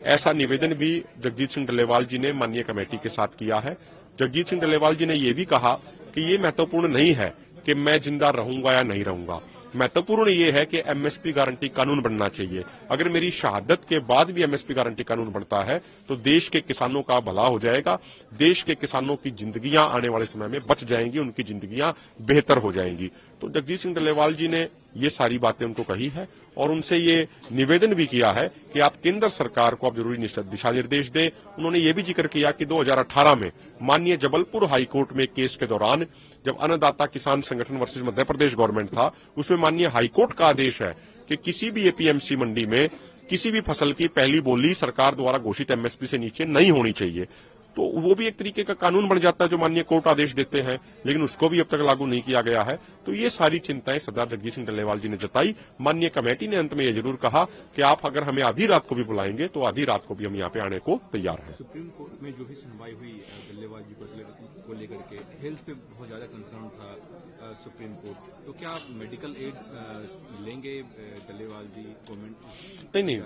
ऐसा निवेदन भी जगजीत सिंह डल्लेवाल जी ने माननीय कमेटी के साथ किया है। जगजीत सिंह डल्लेवाल जी ने ये भी कहा कि ये महत्वपूर्ण नहीं है कि मैं जिंदा रहूंगा या नहीं रहूंगा, महत्वपूर्ण ये है कि एमएसपी गारंटी कानून बनना चाहिए। अगर मेरी शहादत के बाद भी एमएसपी गारंटी कानून बनता है तो देश के किसानों का भला हो जाएगा, देश के किसानों की जिंदगियां आने वाले समय में बच जाएंगी, उनकी जिंदगियां बेहतर हो जाएंगी। तो जगजीत सिंह डल्लेवाल जी ने ये सारी बातें उनको कही है और उनसे ये निवेदन भी किया है कि आप केंद्र सरकार को आप जरूरी दिशा निर्देश दें। उन्होंने ये भी जिक्र किया कि 2018 में माननीय जबलपुर हाईकोर्ट में केस के दौरान जब अन्नदाता किसान संगठन वर्सेस मध्य प्रदेश गवर्नमेंट था, उसमें माननीय हाईकोर्ट का आदेश है कि किसी भी एपीएमसी मंडी में किसी भी फसल की पहली बोली सरकार द्वारा घोषित एमएसपी से नीचे नहीं होनी चाहिए। तो वो भी एक तरीके का कानून बन जाता है जो माननीय कोर्ट आदेश देते हैं, लेकिन उसको भी अब तक लागू नहीं किया गया है। तो ये सारी चिंताएं सरदार जगजीत सिंह डल्लेवाल जी ने जताई। माननीय कमेटी ने अंत में ये जरूर कहा कि आप अगर हमें आधी रात को भी बुलाएंगे तो आधी रात को भी हम यहाँ पे आने को तैयार हैं। सुप्रीम कोर्ट में जो भी सुनवाई हुई डल्लेवाल जी को लेकर के हेल्थ पे बहुत ज्यादा कंसर्न था सुप्रीम कोर्ट, तो क्या आप मेडिकल एड लेंगे डल्लेवाल जी गवर्नमेंट? नहीं,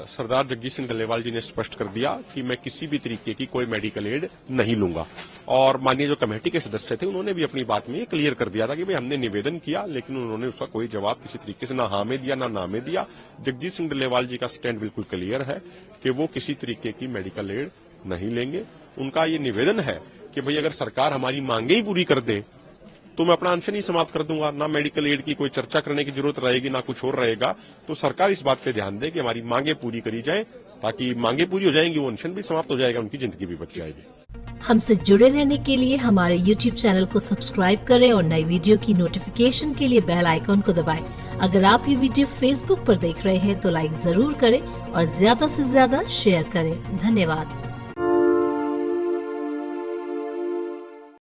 सरदार जगजीत सिंह डल्लेवाल जी ने स्पष्ट कर दिया कि मैं किसी भी तरीके की कोई मेडिकल एड नहीं लूंगा। और माननीय जो कमेटी के सदस्य थे उन्होंने भी अपनी बात में ये क्लियर कर दिया था कि भाई हमने निवेदन किया, लेकिन उन्होंने उसका कोई जवाब किसी तरीके से ना हाँ में दिया ना में दिया। जगजीत सिंह डल्लेवाल जी का स्टैंड बिल्कुल क्लियर है कि वो किसी तरीके की मेडिकल एड नहीं लेंगे। उनका ये निवेदन है कि भाई अगर सरकार हमारी मांगे ही पूरी कर दे तो मैं अपना अनशन ही समाप्त कर दूंगा, ना मेडिकल एड की कोई चर्चा करने की जरूरत रहेगी ना कुछ और रहेगा। तो सरकार इस बात पे ध्यान दे कि हमारी मांगे पूरी करी जाए, ताकि मांगे पूरी हो जाएंगी, वो अनशन भी समाप्त हो जाएगा, उनकी जिंदगी भी बच जाएगी। हमसे जुड़े रहने के लिए हमारे YouTube चैनल को सब्सक्राइब करें और नई वीडियो की नोटिफिकेशन के लिए बेल आइकॉन को दबाएं। अगर आप ये वीडियो Facebook पर देख रहे हैं तो लाइक जरूर करें और ज्यादा से ज्यादा शेयर करें। धन्यवाद।